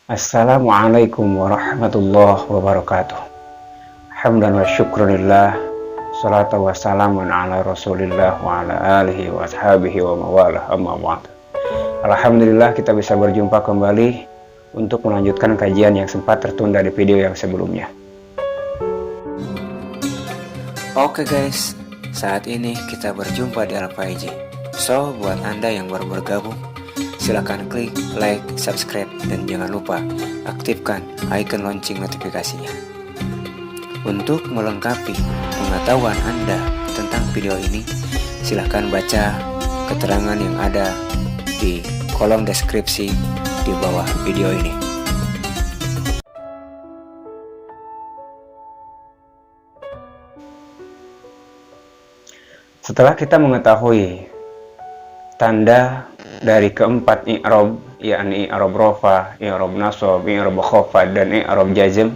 Assalamualaikum warahmatullahi wabarakatuh. Hamdan wa syukurillah. Salatu wa salamun ala rasulillah wa ala alihi wa ashabihi wa mawalah amma ba'd. Alhamdulillah kita bisa berjumpa kembali untuk melanjutkan kajian yang sempat tertunda di video yang sebelumnya. Oke guys, saat ini kita berjumpa di Al-Faiji. So, buat Anda yang baru bergabung, silakan klik like, subscribe, dan jangan lupa aktifkan icon lonceng notifikasinya. Untuk melengkapi pengetahuan Anda tentang video ini, silakan baca keterangan yang ada di kolom deskripsi di bawah video ini. Setelah kita mengetahui tanda dari keempat i'rab, yakni i'rab rafa, i'rab nasab, i'rab khafad, dan i'rab jazm,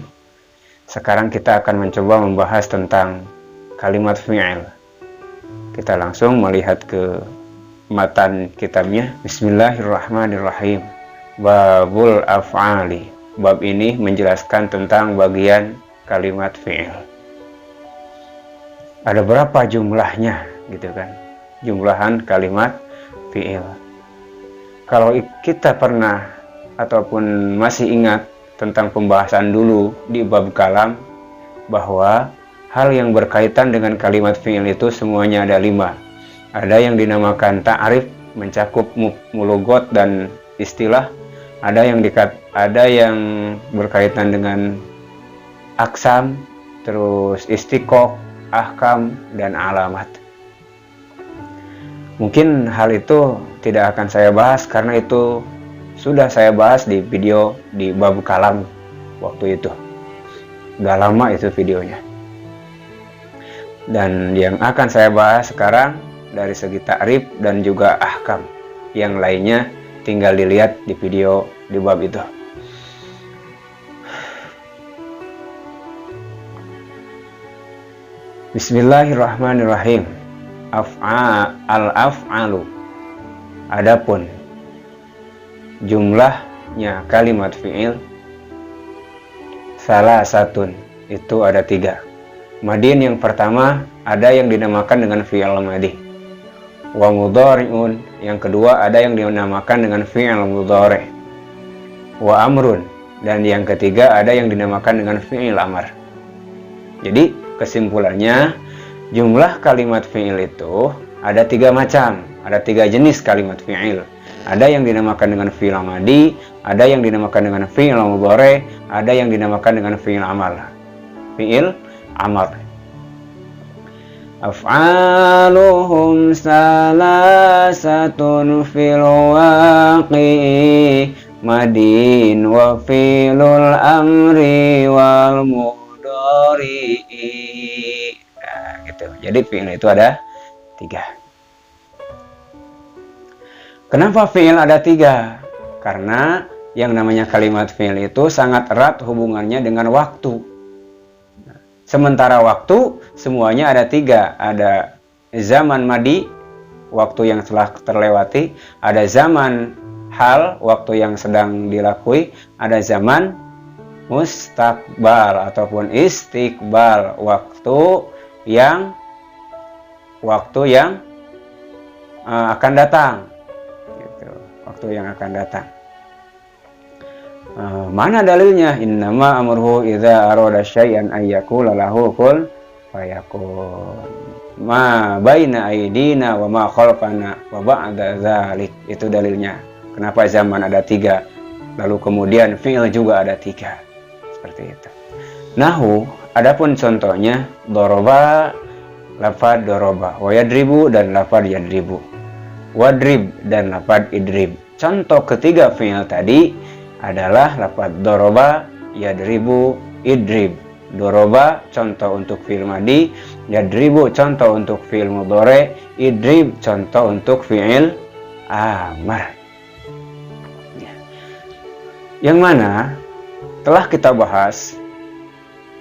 sekarang kita akan mencoba membahas tentang kalimat fi'il. Kita langsung melihat ke matan kitabnya. Bismillahirrahmanirrahim. Babul af'ali. Bab ini menjelaskan tentang bagian kalimat fi'il. Ada berapa jumlahnya, gitu kan? Jumlahan kalimat fi'il. Kalau kita pernah ataupun masih ingat tentang pembahasan dulu di bab kalam, bahwa hal yang berkaitan dengan kalimat fi'il itu semuanya ada 5. Ada yang dinamakan ta'rif, mencakup mulugot dan istilah. Ada yang berkaitan dengan aksam, terus istiqoq, ahkam, dan alamat. Mungkin hal itu tidak akan saya bahas karena itu sudah saya bahas di video di bab kalam waktu itu. Udah lama itu videonya. Dan yang akan saya bahas sekarang dari segi ta'rif dan juga ahkam. Yang lainnya tinggal dilihat di video di bab itu. Bismillahirrahmanirrahim. Al-af'alu. Adapun jumlahnya kalimat fi'il salah satun, itu ada 3. Madin yang pertama ada yang dinamakan dengan fi'il madi. Wa mudhari'un yang kedua ada yang dinamakan dengan fi'il mudhari'. Wa amrun, dan yang ketiga ada yang dinamakan dengan fi'il amar. Jadi kesimpulannya, jumlah kalimat fi'il itu ada 3 macam, ada 3 jenis kalimat fi'il. Ada yang dinamakan dengan fi'il madi, ada yang dinamakan dengan fi'il mudhari', ada yang dinamakan dengan fi'il amal. Fi'il amal. Af'aluhum salasatun fil waqi'i madin wa fi'lul amri wal mudhari'i. Gitu. Jadi fi'il itu ada 3. Kenapa fi'il ada 3? Karena yang namanya kalimat fi'il itu sangat erat hubungannya dengan waktu. Sementara waktu semuanya ada 3. Ada zaman madi, waktu yang telah terlewati. Ada zaman hal, waktu yang sedang dilakui. Ada zaman mustaqbal ataupun istiqbal, waktu yang akan datang, gitu. Waktu yang akan datang. Mana dalilnya? Innama amruhu idza arada syai'an ay yaqula lahu kun fayakun. Ma baina aydina wa ma khalfana wa ba'da dzalik. Itu dalilnya. Kenapa zaman ada 3, lalu kemudian fi'il juga ada 3. Seperti itu. Nahu, adapun contohnya doroba, lafad doroba, wa yadribu, dan lafad yadribu, wadrib, dan lafad idrib. Contoh ketiga fi'il tadi adalah lafad doroba, yadribu, idrib. Doroba contoh untuk fi'il madi, yadribu contoh untuk fi'il mudhari', idrib contoh untuk fi'il amar. Yang mana telah kita bahas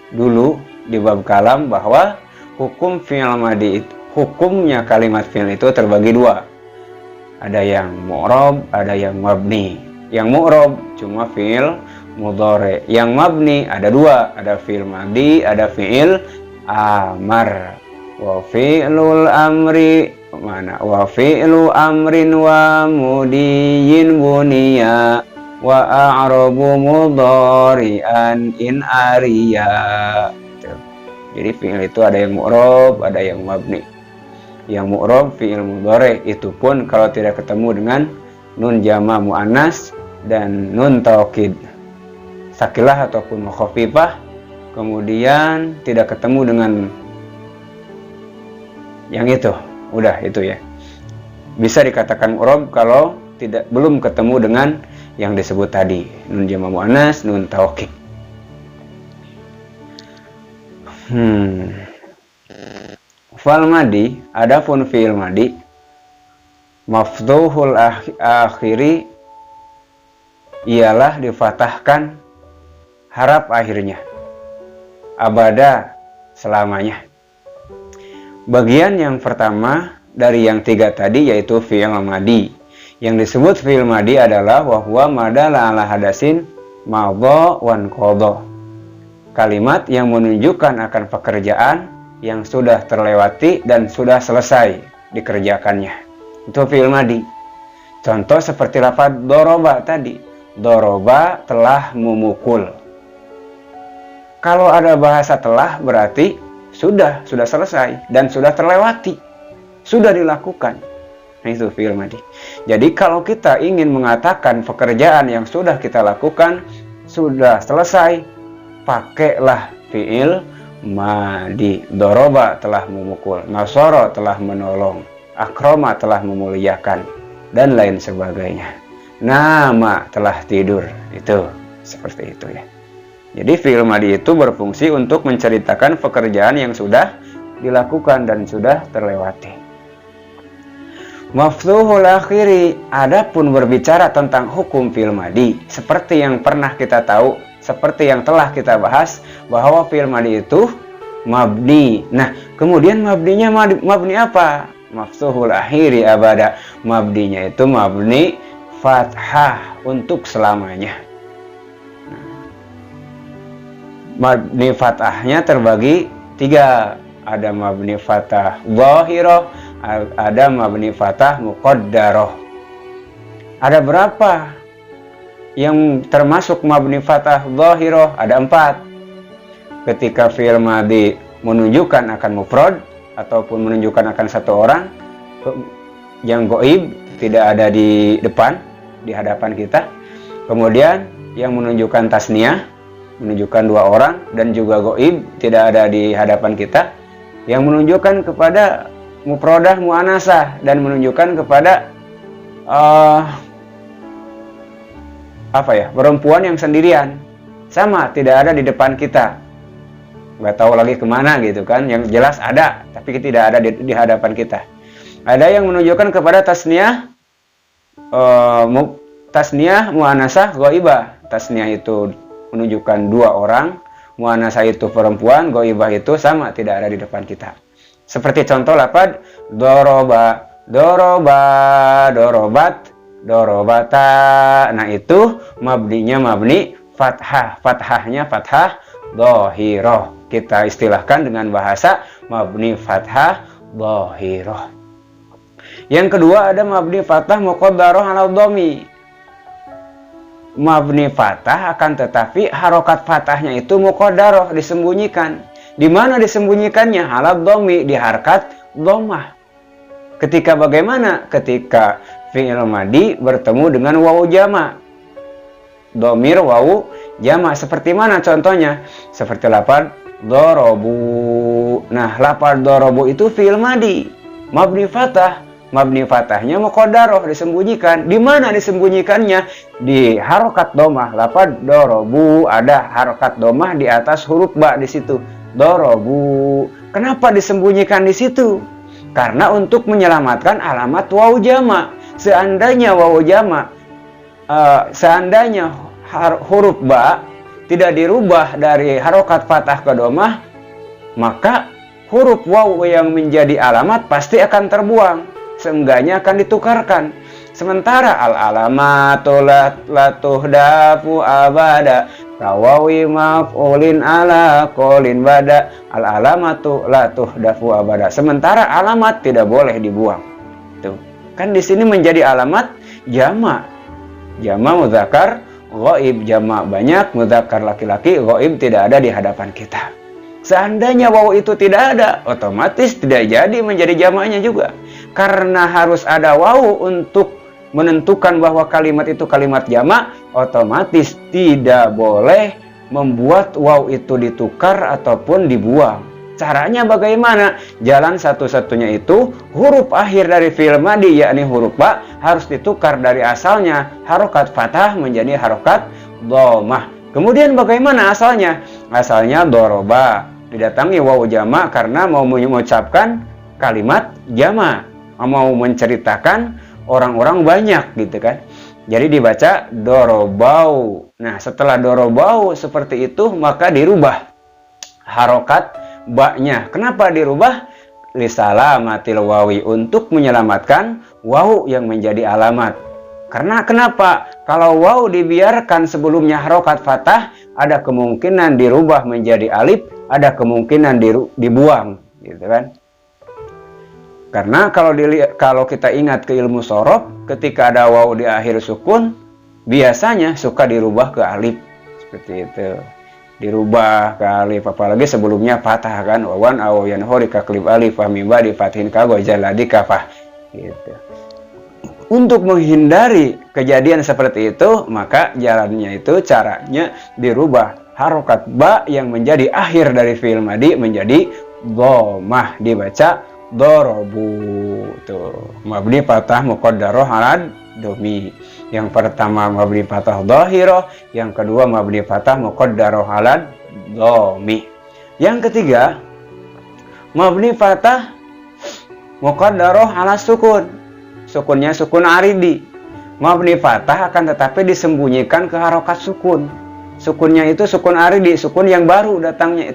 dulu di bab kalam bahwa hukum fi'il madi itu, hukumnya kalimat fi'il itu terbagi 2. Ada yang mu'rab, ada yang mabni. Yang mu'rab cuma fi'il mudhari. Yang mabni ada dua, ada fi'il madi, ada fi'il amar. Wa fi'lul amri mana? Wa fi'lu amrin wa mudiyin buniya wa a'rabu mudhari'an in ariya. Jadi fi'il itu ada yang mu'rab, ada yang mabni. Yang mu'rab fi'il mudhari, itu pun kalau tidak ketemu dengan nun jama' muannas dan nun taukid sakilah ataupun mukhafifah, kemudian tidak ketemu dengan yang itu, udah itu ya. Bisa dikatakan mu'rab kalau belum ketemu dengan yang disebut tadi, nun jama' muannas, nun taukid. Fal madi, adapun fi'il madi maftuhul akhiri ialah difatahkan harap akhirnya, abada selamanya. Bagian yang pertama dari yang tiga tadi yaitu fi'il madi. Yang disebut fi'il madi adalah wahwa madala ala hadasin madha wan qadha. Kalimat yang menunjukkan akan pekerjaan yang sudah terlewati dan sudah selesai dikerjakannya. Itu fi'il madi. Contoh seperti lafaz doroba tadi. Doroba telah memukul. Kalau ada bahasa telah berarti sudah selesai dan sudah terlewati. Sudah dilakukan. Nah, itu fi'il madi. Jadi kalau kita ingin mengatakan pekerjaan yang sudah kita lakukan sudah selesai, pakailah fi'il madi. Doroba telah memukul, nasoro telah menolong, akroma telah memuliakan, dan lain sebagainya. Nama telah tidur, itu seperti itu ya. Jadi fi'il madi itu berfungsi untuk menceritakan pekerjaan yang sudah dilakukan dan sudah terlewati. Maftuhul akhiri, adapun berbicara tentang hukum fi'il madi, seperti yang pernah kita tahu, seperti yang telah kita bahas, bahwa fi'il madi itu mabni. Nah, kemudian mabninya mabni apa? Maftuhul akhiri abada. Mabninya itu mabni fathah untuk selamanya. Mabni fathahnya terbagi tiga. Ada mabni fathah zahirah, ada mabni fathah muqaddarah. Ada berapa yang termasuk mabni fathah zahirah? Ada 4. Ketika fi'il madi menunjukkan akan mufrad ataupun menunjukkan akan satu orang yang gaib, tidak ada di depan, di hadapan kita. Kemudian yang menunjukkan tasniyah, menunjukkan 2 orang dan juga gaib, tidak ada di hadapan kita. Yang menunjukkan kepada mufradah muannasah dan menunjukkan kepada perempuan yang sendirian, sama tidak ada di depan kita, nggak tahu lagi kemana gitu kan. Yang jelas ada tapi tidak ada di hadapan kita. Ada yang menunjukkan kepada tasniyah, tasniyah muannasah ghaibah. Tasniyah itu menunjukkan 2 orang, muannasah itu perempuan, ghaibah itu sama tidak ada di depan kita. Seperti contoh lafaz doroba, doroba, dorobat, dorobata. Nah, itu mabninya mabni fathah. Fathahnya fathah dhahirah. Kita istilahkan dengan bahasa mabni fathah dhahirah. Yang kedua ada mabni fathah muqaddarah ala dhammi. Mabni fathah akan tetapi harokat fathahnya itu muqaddarah, disembunyikan. Di mana disembunyikannya? Ala dhammi, di harkat dhammah. Ketika bagaimana? Ketika fi'il madi bertemu dengan wawu jama', dhamir wawu jama'. Seperti mana contohnya? Seperti lafaz dorobu. Nah, lafaz dorobu itu fi'il madi, mabni fathah. Mabni fathahnya muqaddarah, disembunyikan. Di mana disembunyikannya? Di harokat dhammah. Lafaz dorobu ada harokat dhammah di atas huruf ba di situ. Dorobu. Kenapa disembunyikan di situ? Karena untuk menyelamatkan alamat wawu jama'. Seandainya wawu jama', seandainya huruf ba tidak dirubah dari harokat fathah ke dhammah, maka huruf wawu yang menjadi alamat pasti akan terbuang. Seenggaknya akan ditukarkan. Sementara al-alamatu la tuhdafu abada kawawi maf'ulin ala qolin bada. Al-alamatu la tuhdafu abada. Sementara alamat tidak boleh dibuang. Tuh. Kan di sini menjadi alamat jamak. Jamak mudzakkar ghaib, jamak banyak, mudzakkar laki-laki, ghaib tidak ada di hadapan kita. Seandainya wawu itu tidak ada, otomatis tidak jadi menjadi jamaknya juga. Karena harus ada wawu untuk menentukan bahwa kalimat itu kalimat jamak, otomatis tidak boleh membuat wawu itu ditukar ataupun dibuang. Caranya bagaimana? Jalan satu-satunya itu huruf akhir dari fi'il madhi, yakni huruf ba, harus ditukar dari asalnya harokat fathah menjadi harokat dhammah. Kemudian bagaimana asalnya? Asalnya doroba, didatangi wawu jamak karena mau mengucapkan kalimat jamak, mau menceritakan orang-orang banyak gitu kan. Jadi dibaca dorobau. Nah, setelah dorobau seperti itu maka dirubah harokat ba-nya. Kenapa dirubah? Lisalamatil wawi, untuk menyelamatkan wawu yang menjadi alamat. Karena kenapa? Kalau wawu dibiarkan sebelumnya harokat fathah, ada kemungkinan dirubah menjadi alif, ada kemungkinan dibuang gitu kan. Karena kalau kita ingat ke ilmu sorof, ketika ada wawu di akhir sukun, biasanya suka dirubah ke alif. Seperti itu. Dirubah ke alif, apalagi sebelumnya fathah kan. Wawan awayan hori kaklib alif, fahmimba di fathin kago jaladi kafah. Gitu. Untuk menghindari kejadian seperti itu, maka jalannya itu caranya dirubah harokat ba yang menjadi akhir dari fi'il madhi menjadi dhammah, dibaca dorobu. Tuh, mabni fathah muqaddarah alad domi. Yang pertama mabni fathah dhahirah, yang kedua mabni fathah muqaddarah alad domi. Yang ketiga mabni fathah muqaddarah ala sukun. Sukunnya sukun aridi. Mabni fathah akan tetapi disembunyikan ke harokat sukun. Sukunnya itu sukun aridi, sukun yang baru,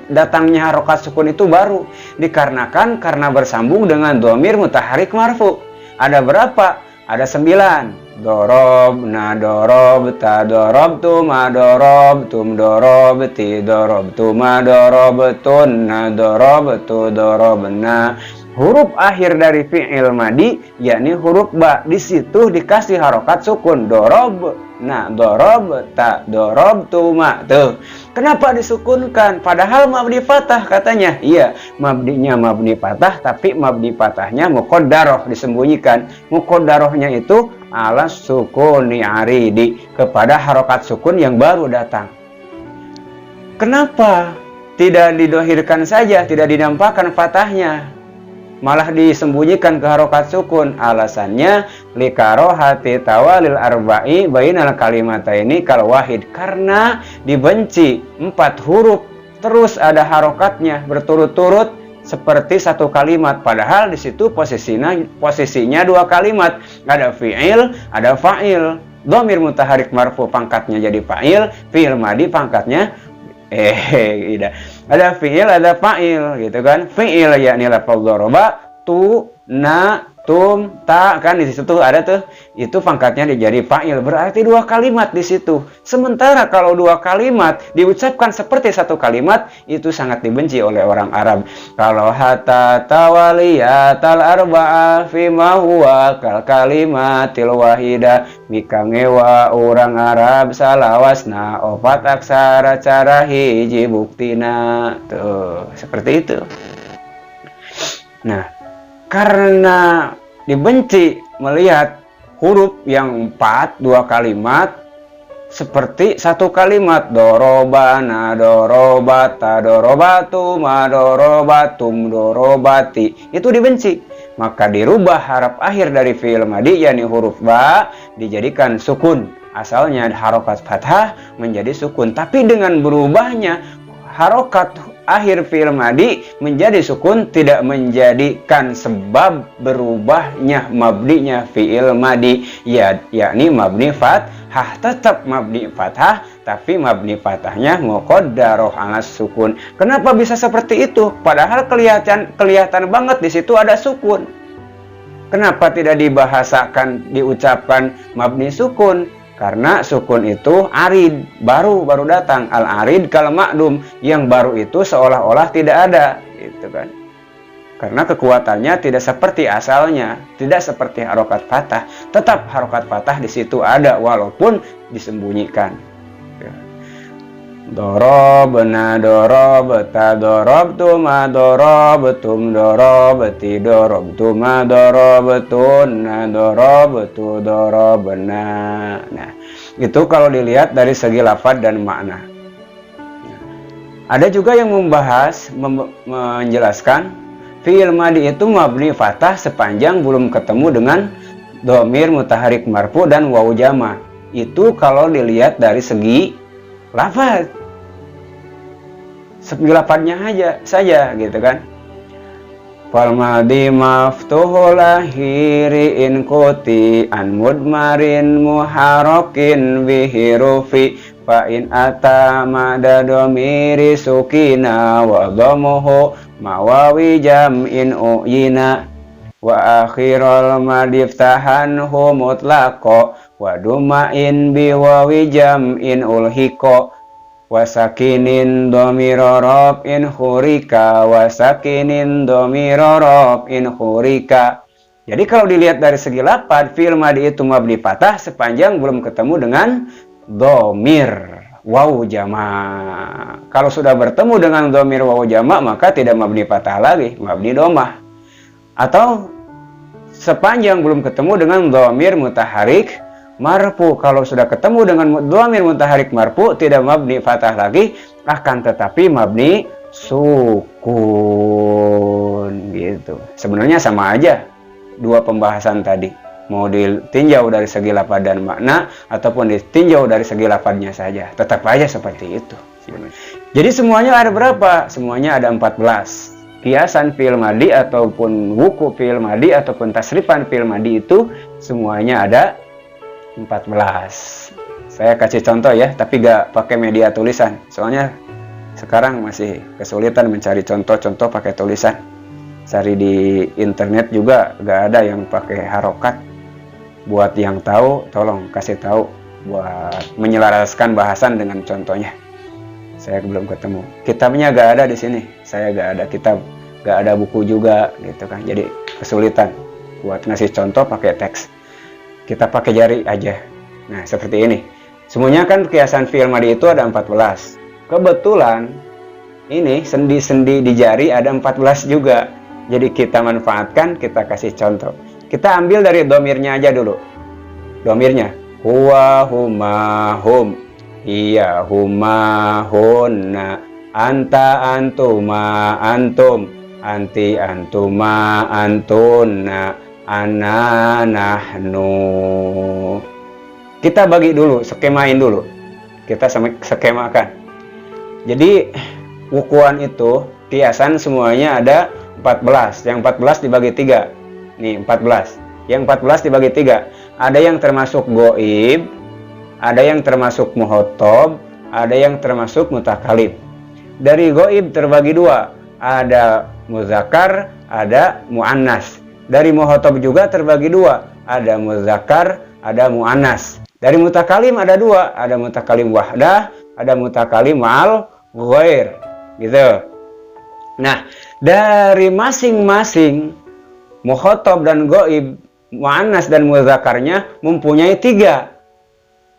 datangnya harokat sukun itu baru, dikarenakan karena bersambung dengan dhamir mutaharik marfu. Ada berapa? Ada 9. Dorob, na dorob, ta dorob tu, ma dorob, tum dorob, ti dorob tu, ma dorob tun, na dorob tu, dorob na. Huruf akhir dari fi'il madhi yakni huruf ba, di situ dikasih harokat sukun dorob. Nah, dorob ta dorob tu ma. Tuh. Kenapa disukunkan? Padahal mabni fathah katanya. Iya, mabninya mabni fathah, tapi mabni fathahnya muqaddarah, disembunyikan. Muqaddarahnya itu ala sukuni aridi, kepada harokat sukun yang baru datang. Kenapa tidak didohirkan saja, tidak dinampakkan fathahnya, malah disembunyikan ke harokat sukun? Alasannya likarohati tawalil arba'i bainal kalimataini kal wahid, karena dibenci 4 huruf terus ada harokatnya berturut-turut seperti satu kalimat, padahal di situ posisinya 2 kalimat, ada fi'il, ada fa'il. Dhamir mutaharik marfu pangkatnya jadi fa'il, fi'il madhi pangkatnya ada fi'il, ada fa'il gitu kan. Fi'il yakni lafaz doroba, tu, na, tum, ta, kan di situ ada tuh, itu pangkatnya jadi fa'il, berarti 2 kalimat di situ. Sementara kalau 2 kalimat diucapkan seperti satu kalimat, itu sangat dibenci oleh orang Arab. Kalau hatta tawaliyatal arba'a fima huwa kal kalimatil wahida, bika ngewa orang Arab salawasna opat aksara cara hiji buktina. Tuh, seperti itu. Nah, karena dibenci melihat huruf yang 4, 2 kalimat seperti satu kalimat, dorobana, dorobata, dorobatu, ma dorobatum, dorobati, itu dibenci. Maka dirubah harap akhir dari fi'il madhi yakni huruf ba dijadikan sukun. Asalnya harokat fathah menjadi sukun, tapi dengan berubahnya harokat akhir fi'il madhi menjadi sukun tidak menjadikan sebab berubahnya mabninya fi'il madhi, yakni mabni fathah, tetap mabni fathah, tapi mabni fathahnya muqaddarah ala sukun. Kenapa bisa seperti itu? Padahal kelihatan banget di situ ada sukun. Kenapa tidak dibahasakan, diucapkan mabni sukun? Karena sukun itu arid, baru datang. Al-arid kal ma'dum, yang baru itu seolah-olah tidak ada, gitu kan. Karena kekuatannya tidak seperti asalnya, tidak seperti harokat fathah. Tetap harokat fathah di situ ada walaupun disembunyikan. Dorobna dorobta dorobtuma dorobtum dorobti dorobtuma dorobtunna dorobtu dorobna. Nah, itu kalau dilihat dari segi lafaz dan makna. Ada juga yang membahas, menjelaskan fi'il madi itu mabni fathah sepanjang belum ketemu dengan dhamir mutaharik marfu dan wawu jama. Itu kalau dilihat dari segi lafaz. Segi lafaznya saja gitu kan. Fal madi maftuhul akhiri in kuti an mudmarin muharakin bihi rufi fa in ata mada dhamiri sukina wa dhamuhu mawawi jam'in uyina wa akhirul madiftahanhu mutlaqo wa dumain biwawi jam'in ulhiqo wasakinin dhamira in hurika wasakinin dhamira in hurika. Jadi kalau dilihat dari segi lafaz, fi'il madi itu mabni fathah sepanjang belum ketemu dengan dhamir wawu jama'. Kalau sudah bertemu dengan dhamir wawu jama' maka tidak mabni fathah lagi, mabni dhammah. Atau sepanjang belum ketemu dengan dhamir mutaharik marfu. Kalau sudah ketemu dengan dhamir mutaharik marfu tidak mabni fathah lagi, akan tetapi mabni sukun gitu. Sebenarnya sama aja dua pembahasan tadi, mau ditinjau dari segi lafaz dan makna ataupun ditinjau dari segi lafaznya saja, tetap aja seperti itu. Jadi semuanya ada berapa? Semuanya ada 14. Kiasan fi'il madi ataupun wuku fi'il madi ataupun tasrifan fi'il madi itu semuanya ada 14. Saya kasih contoh ya, tapi gak pakai media tulisan. Soalnya sekarang masih kesulitan mencari contoh-contoh pakai tulisan. Cari di internet juga gak ada yang pakai harokat. Buat yang tahu, tolong kasih tahu buat menyelaraskan bahasan dengan contohnya. Saya belum ketemu. Kitabnya gak ada di sini. Saya gak ada kitab, gak ada buku juga gitu kan. Jadi kesulitan buat ngasih contoh pakai teks. Kita pakai jari aja. Nah, seperti ini. Semuanya kan kiasan fi'il madi itu ada 14. Kebetulan ini sendi-sendi di jari ada 14 juga. Jadi kita manfaatkan, kita kasih contoh. Kita ambil dari domirnya aja dulu. Domirnya huwa, huma, hum, iya, huma, hunna, anta, antuma, antum, anti, antuma, antunna, ana, nahnu. Kita bagi dulu, skemain dulu. Kita skemakan. Jadi wukuan itu kiasan semuanya ada 14. Yang 14 dibagi 3. Nih 14. Yang 14 dibagi 3. Ada yang termasuk goib, ada yang termasuk muhotob, ada yang termasuk mutakalim. Dari goib terbagi 2. Ada muzakkar, ada muannas. Dari muhotob juga terbagi 2. Ada muzakkar, ada muannas. Dari mutakalim ada 2. Ada mutakalim wahdah, ada mutakalim ma'al ghair. Gitu. Nah, dari masing-masing mukhatab dan goib, muannas dan mudzakarnya mempunyai 3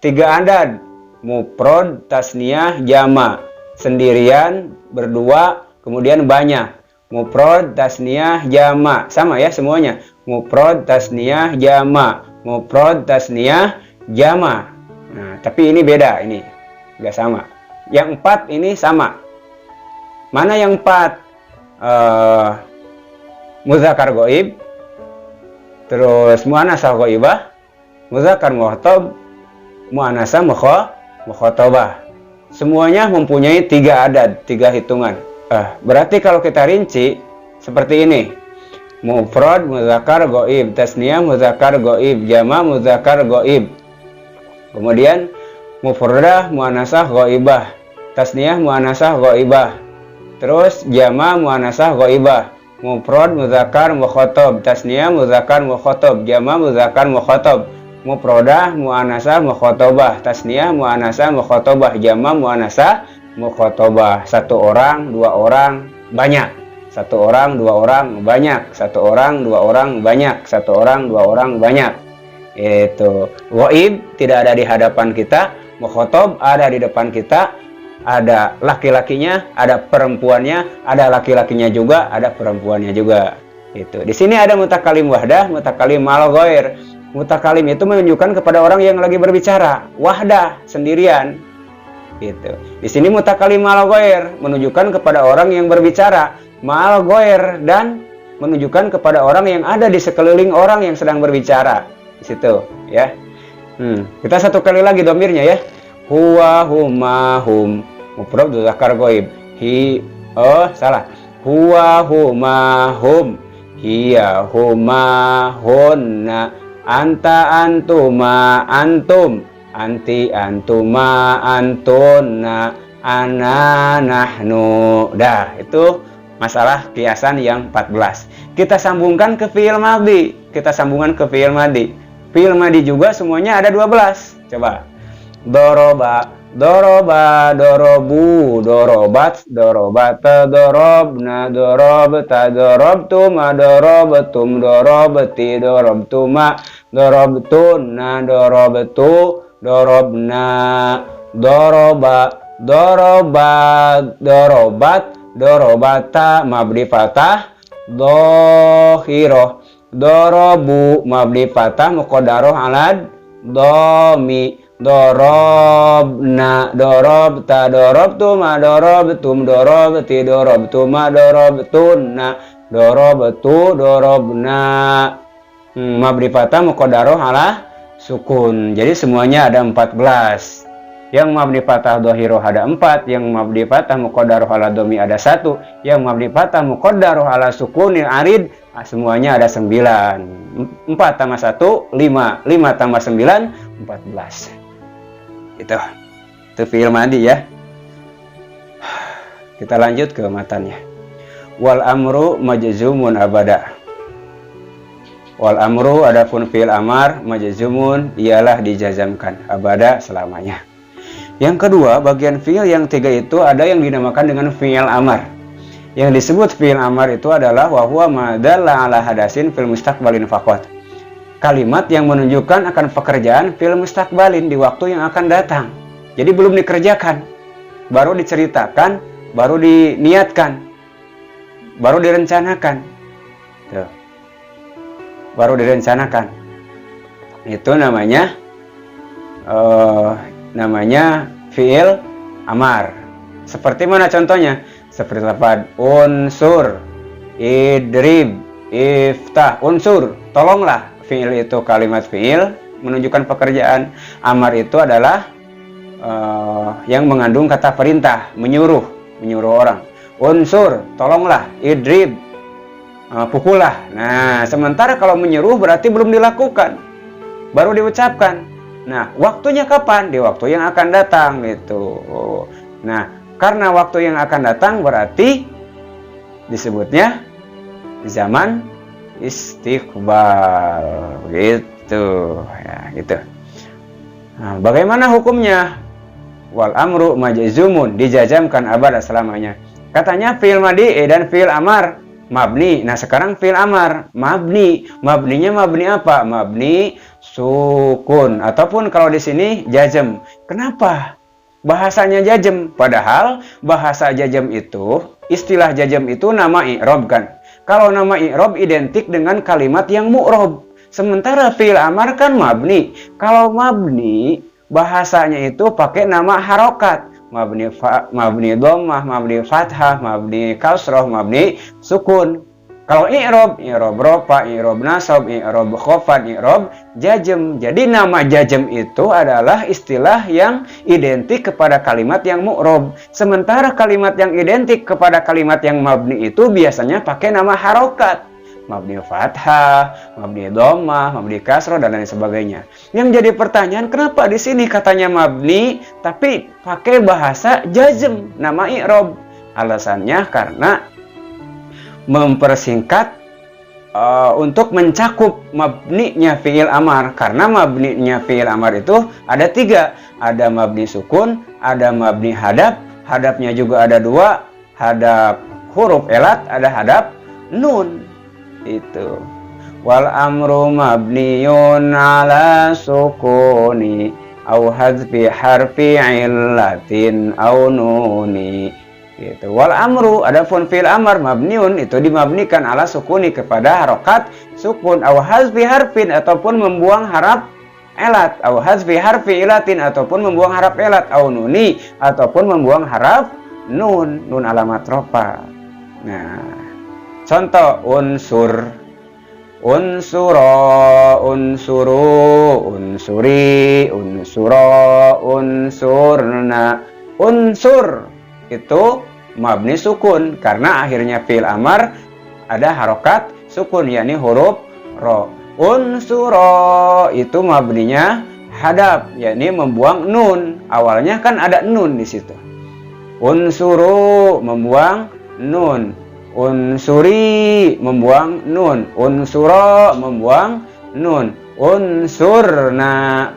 adad. Mufrad, tasniyah, jama. Sendirian, berdua, kemudian banyak. Mufrad, tasniyah, jama. Sama ya semuanya. Mufrad, tasniyah, jama. Mufrad, tasniyah, jama. Nah, tapi ini beda, ini enggak sama. Yang 4 ini sama. Mana yang 4? Muzakkar goib, terus muannasah goibah, muzakkar muhotob, muannasah mukhotobah. Semuanya mempunyai 3 adad, 3 hitungan. Berarti kalau kita rinci seperti ini. Mufrad, muzakkar goib, tasniyah muzakkar goib, jama muzakkar goib. Kemudian mufradah muannasah goibah, tasniyah muannasah goibah. Terus jama muannasah ghaibah, mufrad muzakkar mukhatab, tasniyah muzakkar mukhatab, jama' muzakkar mukhatab, mufradah muannasah mukhatabah, tasniyah muannasah mukhatabah, jama' muannasah mukhatabah. Satu orang, dua orang, banyak. Satu orang, dua orang, banyak. Satu orang, dua orang, banyak. Satu orang, dua orang, banyak. Itu ghaib tidak ada di hadapan kita, mukhatab ada di depan kita. Ada laki-lakinya, ada perempuannya, ada laki-lakinya juga, ada perempuannya juga. Itu. Di sini ada mutakalim wahdah, mutakalim mal ghair. Mutakalim itu menunjukkan kepada orang yang lagi berbicara, wahdah, sendirian. Gitu. Di sini mutakalim mal ghair menunjukkan kepada orang yang berbicara, mal ghair, dan menunjukkan kepada orang yang ada di sekeliling orang yang sedang berbicara. Di situ, ya. Kita satu kali lagi domirnya ya. Huwa, huma, hum. Mufrad muzakkar ghaib. Salah. Huwa, huma, hum. Hiya, huma, hunna. Anta, antuma, antum. Anti, antuma, antunna. Ana, nahnu. Dah, itu masalah kiasan yang 14. Kita sambungkan ke fi'il madhi. Fi'il madhi juga semuanya ada 12. Coba. Doroba, doroba, dorobu, dorobat, dorobata, dorobna, dorobta, dorobtuma, dorobtum, dorobti, dorobtuma, dorobtunna, dorobtu, dorobna, doroba, dorobat, dorobat, dorobata, mabdi fatah, dohiroh, dorobu, mabdi fatah, muqaddaroh alad, domi, dorobna, dorobta, dorobtuma, dorobtum, dorobti, dorobtuma, dorobtunna, dorobtu, dorobna. Mabdi fatah muqaddaroh ala sukun. Jadi semuanya ada 14. Yang mabdi fatah dhahiroh ada 4, yang mabdi fatah muqaddaroh ala domi ada 1, yang mabdi fatah muqaddaroh ala sukunil arid semuanya ada 9. 4 tambah 1 5, 5 tambah 9 14. Itu fi'il madhi ya. Kita lanjut ke matannya. Wal amru majzumun abada. Wal amru adapun fi'il amar majzumun ialah dijazamkan abada selamanya. Yang kedua, bagian fi'il yang 3 itu ada yang dinamakan dengan fi'il amar. Yang disebut fi'il amar itu adalah wa huwa ma dalla ala hadasin fil mustaqbalin faqat. Kalimat yang menunjukkan akan pekerjaan fil mustaqbalin di waktu yang akan datang. Jadi belum dikerjakan, baru diceritakan, baru diniatkan, baru direncanakan. Tuh. Baru direncanakan. Itu namanya fi'il amar. Seperti mana contohnya? Seperti lafaz unsur, idrib, iftah. Unsur, tolonglah. Fi'il itu kalimat fi'il menunjukkan pekerjaan. Amar itu adalah yang mengandung kata perintah, menyuruh orang. Unsur, tolonglah. Idrib, pukullah. Nah, sementara kalau menyuruh berarti belum dilakukan, baru diucapkan. Nah, waktunya kapan? Di waktu yang akan datang gitu. Nah, karena waktu yang akan datang berarti disebutnya zaman istiqbal gitu ya, gitu. Nah, bagaimana hukumnya? Wal amru majzumun, dijazamkan abada selamanya. Katanya fi'il madhi dan fi'il amar mabni. Nah, sekarang fi'il amar mabni. Mabninya mabni apa? Mabni sukun ataupun kalau di sini jazm. Kenapa bahasanya jazm? Padahal bahasa jazm itu, istilah jazm itu nama i'rab kan. Kalau nama i'rab identik dengan kalimat yang mu'rab. Sementara fi'il amar kan mabni. Kalau mabni, bahasanya itu pakai nama harokat. Mabni dhammah, mabni fathah, mabni kasroh, mabni sukun. Kalau i'rab rofa, i'rab nasab, i'rab khofad, i'rab jazm. Jadi nama jazm itu adalah istilah yang identik kepada kalimat yang mu'rab. Sementara kalimat yang identik kepada kalimat yang mabni itu biasanya pakai nama harokat. Mabni fathah, mabni dhammah, mabni kasroh, dan lain sebagainya. Yang jadi pertanyaan, kenapa di sini katanya mabni tapi pakai bahasa jazm, nama i'rab? Alasannya karena mempersingkat untuk mencakup mabninya fi'il amar, karena mabninya fi'il amar itu ada 3, ada mabni sukun, ada mabni hadap, hadapnya juga ada 2, hadap huruf elat, ada hadap nun. Itu wal amru mabniyun ala sukuni au hadfi harfi illatin au nuni. Gitu. Wal amru, adapun fi'il amar mabniun itu dimabnikan ala sukuni kepada harokat sukun, au hazfi harfin ataupun membuang haraf elat, au hazfi harfi ilatin ataupun membuang haraf elat, au nuni ataupun membuang haraf nun, nun alamat rofa. Nah, contoh unsur, unsuro, unsuru, unsuri, unsuro, unsurna. Unsur itu mabni sukun karena akhirnya fi'il amar ada harokat sukun, yakni huruf ro. Unsuro itu mabninya hadap, yakni membuang nun. Awalnya kan ada nun di situ. Unsuru membuang nun, unsuri membuang nun, unsuro membuang nun, unsurna.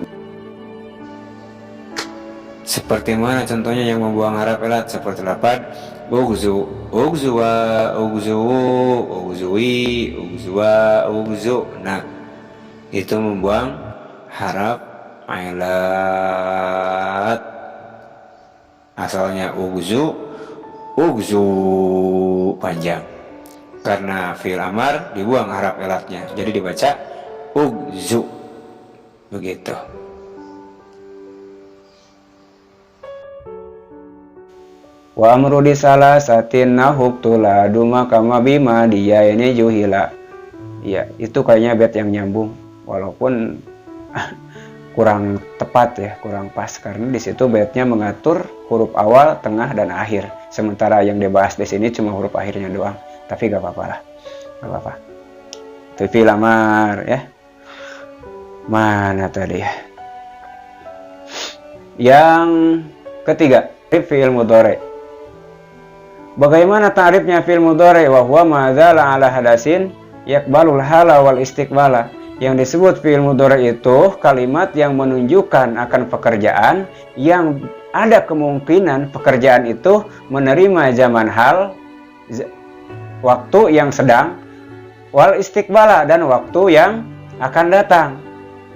Seperti mana contohnya yang membuang haraf elat? Seperti lafaz ugzu, ugzuwa, ugzuwu, ugzuwi, ugzuwa, ugzu. Nah, itu membuang haraf elat. Asalnya ugzu, ugzu panjang. Karena fi'il amar dibuang haraf elatnya, jadi dibaca ugzu. Begitu. Wa amru di salah satin nahuk tuladu makama bima dia ini juhila. Ya, itu kayaknya bait yang nyambung, walaupun kurang tepat ya, kurang pas, karena di situ baitnya mengatur huruf awal, tengah, dan akhir. Sementara yang dibahas di sini cuma huruf akhirnya doang. Tapi gak apa-apa lah, gak apa-apa. Itu fi'il amar ya. Mana tadi ya? Yang ketiga, fi'il mudhari. Bagaimana ta'rifnya fi'il mudhari? Wa huwa ma dzala ala hadasin yaqbalul hala wal istiqbala. Yang disebut fi'il mudhari itu kalimat yang menunjukkan akan pekerjaan yang ada kemungkinan pekerjaan itu menerima zaman hal, waktu yang sedang, wal istiqbala, dan waktu yang akan datang.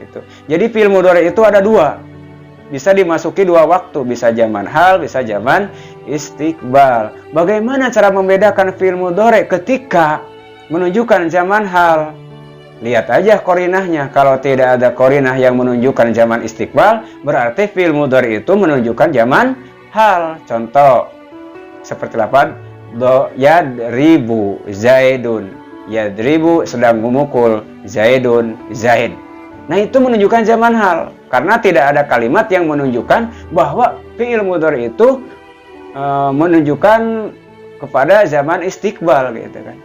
Gitu. Jadi fi'il mudhari itu ada 2. Bisa dimasuki 2 waktu, bisa zaman hal, bisa zaman istiqbal. Bagaimana cara membedakan fi'il mudhari ketika menunjukkan zaman hal? Lihat aja korinahnya. Kalau tidak ada korinah yang menunjukkan zaman istiqbal, berarti fi'il mudhari itu menunjukkan zaman hal. Contoh seperti lafaz yadribu zaidun. Yadribu sedang memukul, zaidun zaid. Nah, itu menunjukkan zaman hal, karena tidak ada kalimat yang menunjukkan bahwa fi'il mudhari itu menunjukkan kepada zaman istiqbal gitu kan.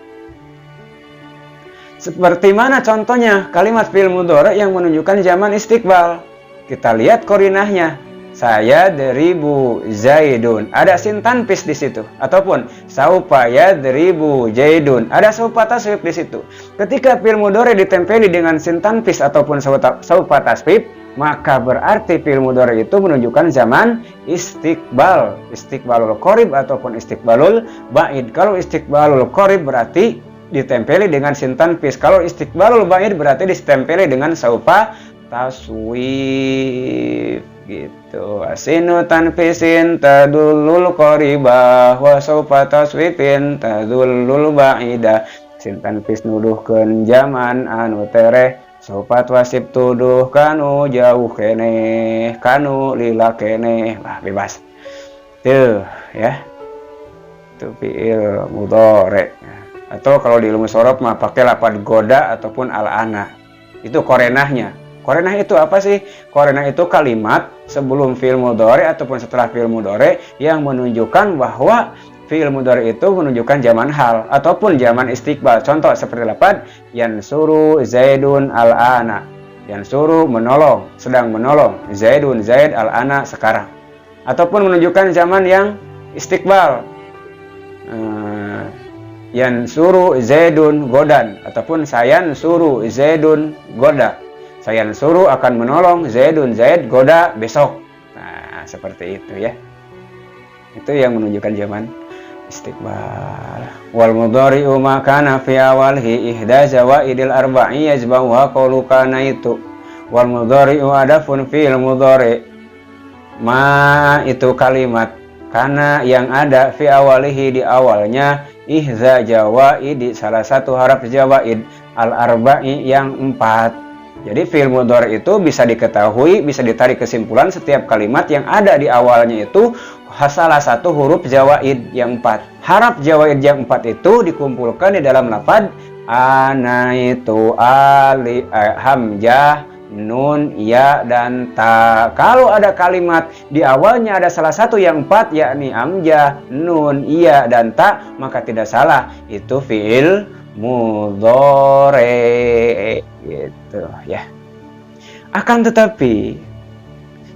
Seperti mana contohnya kalimat fi'il mudhari yang menunjukkan zaman istiqbal? Kita lihat korinahnya. Saya deribu zaidun, ada sin tanfis di situ, ataupun saufa yadribu zaidun, ada saufa taswib di situ. Ketika fi'il mudhari ditempeli dengan sin tanfis ataupun saufa taswib, maka berarti fi'il mudhari itu menunjukkan zaman istiqbal, istiqbalul qarib ataupun istiqbalul ba'id. Kalau istiqbalul qarib berarti ditempeli dengan sin tanfis. Kalau istiqbalul ba'id berarti ditempeli dengan saufa taswib. Gitu. Asinu tanfisin tadullul qaribah wa saufa taswifin tadullul ba'idah. Sin tanfis nuduhkeun zaman anu tereh, saufa wasib tuduh kanu jauh keneh, kanu lila keneh. Wah, bebas. Tuh ya. Itu fi'il mudhari. Atau kalau di ilmu shorof mah pakai lafaz goda ataupun al-ana. Itu korenahnya. Korenah itu apa sih? Korenah itu kalimat sebelum fi'il mudhari ataupun setelah fi'il mudhari yang menunjukkan bahwa fi'il mudhari itu menunjukkan zaman hal ataupun zaman istiqbal. Contoh seperti lafaz yansuru zaidun al-ana. Yansuru menolong, sedang menolong. Zaidun zaid al-ana sekarang. Ataupun menunjukkan zaman yang istiqbal. yansuru Zaidun godan, ataupun sayansuru Zaidun goda. Sayansuru akan menolong Zaidun, Zaid goda besok. Nah, seperti itu ya. Itu yang menunjukkan zaman istiqbal. Wal mudhari'u ma kana fi awalhi ihda zawaidil arba'i yajbauha qawlu kana itu. Wal mudhari'u adafun fi'il mudhari'. Ma itu kalimat karena yang ada fi awalihi di awalnya ihza jawaid, salah satu haraf jawaid al arba'i yang 4. Jadi fi'il mudhari itu bisa diketahui, bisa ditarik kesimpulan setiap kalimat yang ada di awalnya itu salah satu huruf jawaid yang 4. Haraf jawaid yang 4 itu dikumpulkan di dalam lafaz ana itu hamzah, nun, ya, dan ta. Kalau ada kalimat di awalnya ada salah satu yang 4, yakni hamzah, nun, ya, dan ta, maka tidak salah, itu fi'il mudhari gitu ya. Akan tetapi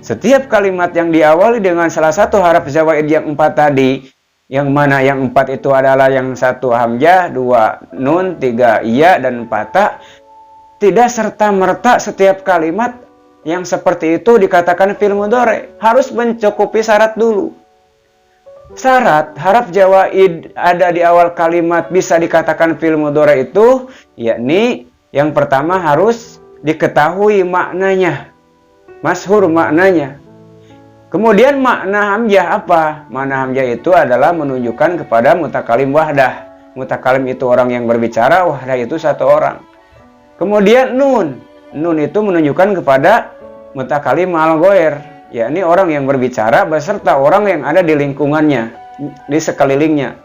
setiap kalimat yang diawali dengan salah satu haraf zawaid yang 4 tadi, yang mana yang 4 itu adalah yang 1 hamzah, 2 nun, 3 ya, dan 4 ta, tidak serta-merta setiap kalimat yang seperti itu dikatakan fi'il mudhari. Harus mencukupi syarat dulu. Syarat haraf jawaid ada di awal kalimat bisa dikatakan fi'il mudhari itu, yakni yang pertama harus diketahui maknanya, masyhur maknanya. Kemudian makna hamzah apa? Makna hamzah itu adalah menunjukkan kepada mutakalim wahdah. Mutakalim itu orang yang berbicara, wahdah itu satu orang. Kemudian nun itu menunjukkan kepada mutakalim al-ghair, yakni orang yang berbicara beserta orang yang ada di lingkungannya, di sekelilingnya.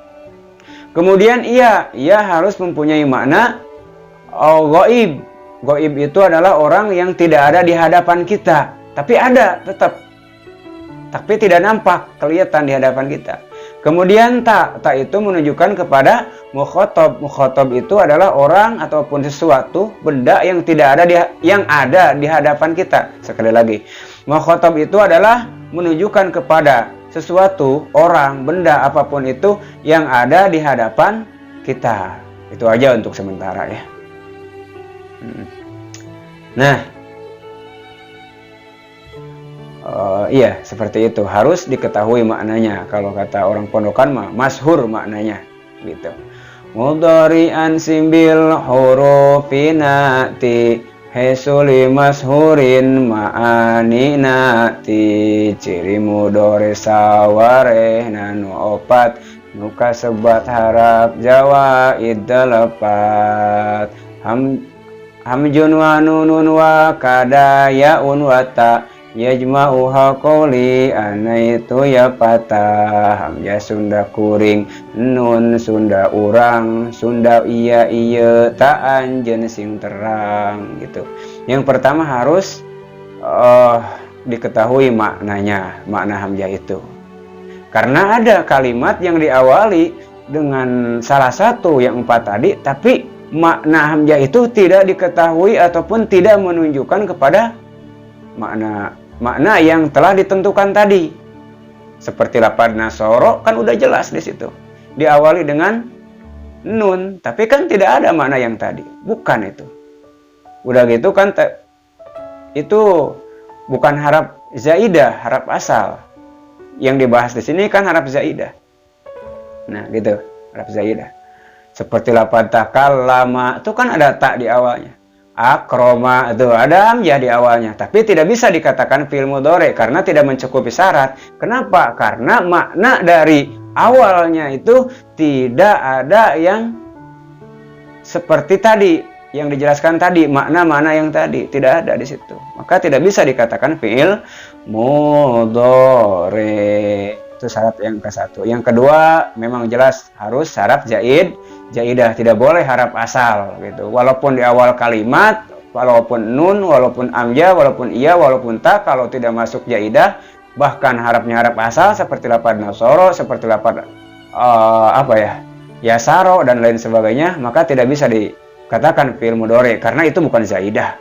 Kemudian ia harus mempunyai makna ghaib. Ghaib itu adalah orang yang tidak ada di hadapan kita, tapi ada tetap, tapi tidak nampak, kelihatan di hadapan kita. Kemudian ta itu menunjukkan kepada mukhatab. Mukhatab itu adalah orang ataupun sesuatu, benda yang tidak ada yang ada di hadapan kita. Sekali lagi, mukhatab itu adalah menunjukkan kepada sesuatu, orang, benda apapun itu yang ada di hadapan kita. Itu aja untuk sementara ya. Nah, iya seperti itu, harus diketahui maknanya. Kalau kata orang pondokan mah masyhur maknanya gitu. Mudhari'an simbil hurufinati hesuli mashurin ma'ani nati. Ciri mudhari sawareh nanu opat nuka sebat harap jawaid dalapat. Hamjun wa nunun wa kada yaun wa ta yajma'uha qawli anaitu ya patah. Hamzah Sunda kuring, nun Sunda urang, Sunda iya ta anjeun sing terang gitu. Yang pertama harus diketahui maknanya, makna hamzah itu. Karena ada kalimat yang diawali dengan salah satu yang 4 tadi, tapi makna hamzah itu tidak diketahui ataupun tidak menunjukkan kepada makna yang telah ditentukan tadi. Seperti lafaz nasoro kan udah jelas di situ. Diawali dengan nun, tapi kan tidak ada makna yang tadi. Bukan itu. Udah gitu kan itu bukan harap zaidah, harap asal. Yang dibahas di sini kan harap zaidah. Nah, gitu, harap zaidah. Seperti lafaz takallama, itu kan ada tak di awalnya. Akroma itu ada hamzah di awalnya, tapi tidak bisa dikatakan fi'il mudhari karena tidak mencukupi syarat. Kenapa? Karena makna dari awalnya itu tidak ada yang seperti tadi yang dijelaskan tadi, makna-makna yang tadi tidak ada di situ. Maka tidak bisa dikatakan fi'il mudhari. Itu syarat yang ke-1. Yang kedua, memang jelas harus syarat jaidah, tidak boleh harap asal gitu. Walaupun di awal kalimat, walaupun nun, walaupun hamzah, walaupun iya, walaupun ta, kalau tidak masuk jaidah, bahkan harapnya harap asal seperti lafaz nasoro, seperti lafaz yasaro dan lain sebagainya, maka tidak bisa dikatakan fi'il mudhari karena itu bukan zaidah.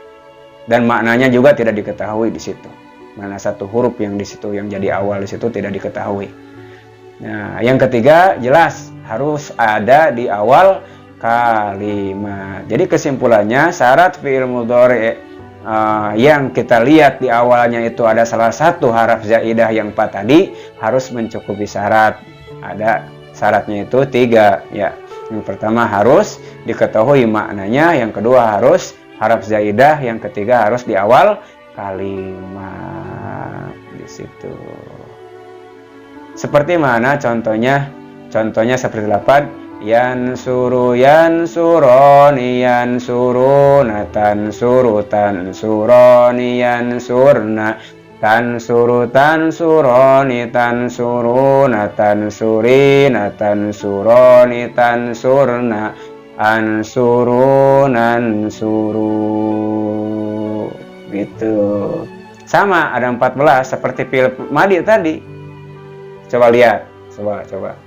Dan maknanya juga tidak diketahui di situ. Mana satu huruf yang di situ yang jadi awal di situ tidak diketahui. Nah, yang ketiga jelas harus ada di awal kalimat. Jadi kesimpulannya syarat fi'il mudhari yang kita lihat di awalnya itu ada salah satu haraf zaidah yang 4 tadi harus mencukupi syarat. Ada syaratnya itu 3 ya. Yang pertama harus diketahui maknanya, yang kedua harus haraf zaidah, yang ketiga harus di awal kalimat. Di situ. Seperti mana contohnya? Contohnya seperti lafaz yansuru yansuroni yansuruna tansuru tansuroni yansurna tansuru tansuroni tansuruna tansurina tansuroni tansurna ansuru nansuru. Gitu. Sama ada 14 seperti fi'il madi tadi. Coba lihat. Coba.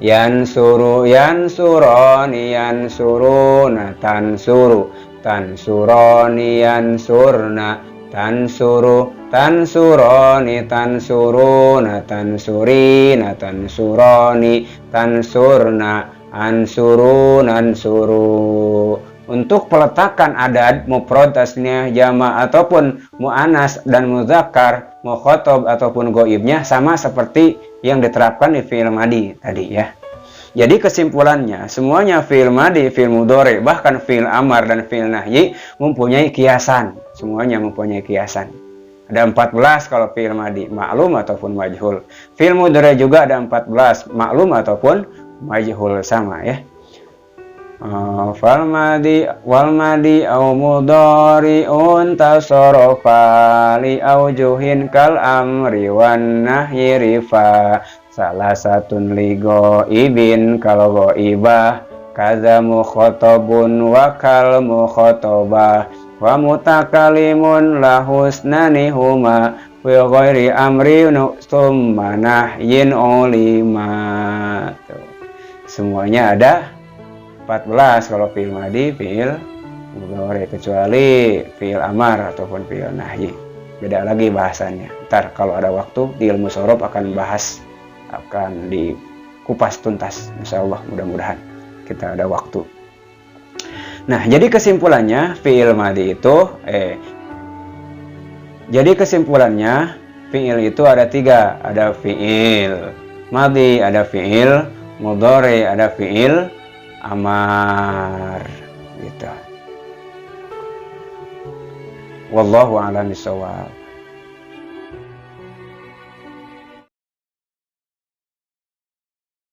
Yansuru yansuroni yansuruna tansuru tansuroni yansurna tansuru tansuroni tansuruna tansurina tansuroni tansurna ansuru nansuru. Untuk peletakan adad mufrad, tasniyah, jama ataupun muannas dan mudzakkar, mukhatab ataupun ghaibnya sama seperti yang diterapkan di fi'il madi tadi ya. Jadi kesimpulannya semuanya fi'il madi, fi'il mudhari, bahkan fi'il amar dan fi'il nahyi mempunyai kiasan. Semuanya mempunyai kiasan. Ada 14 kalau fi'il madi, maklum ataupun majhul. Fi'il mudhari juga ada 14, maklum ataupun majhul sama ya. Wal madi au mudhari'un tasarrafa li aujuhin kal amri wan nahyi rifa salah satun li ghaibin kal ghaibah kadza mukhatabun wa kal mukhatabah wa mutakalimun lahusnani huma wa ghairi amri summa nahyin ulima. Semuanya ada 14 kalau fi'il madi, fi'il mudhari, kecuali fi'il amar ataupun fi'il nahyi. Beda lagi bahasannya. Ntar kalau ada waktu di ilmu shorof akan bahas, akan dikupas tuntas. Insyaallah, mudah-mudahan kita ada waktu. Nah, jadi kesimpulannya fi'il madi itu jadi kesimpulannya fi'il itu ada 3. Ada fi'il madi, ada fi'il mudhari, ada fi'il amar gitu. Wallahu a'lam bishawab.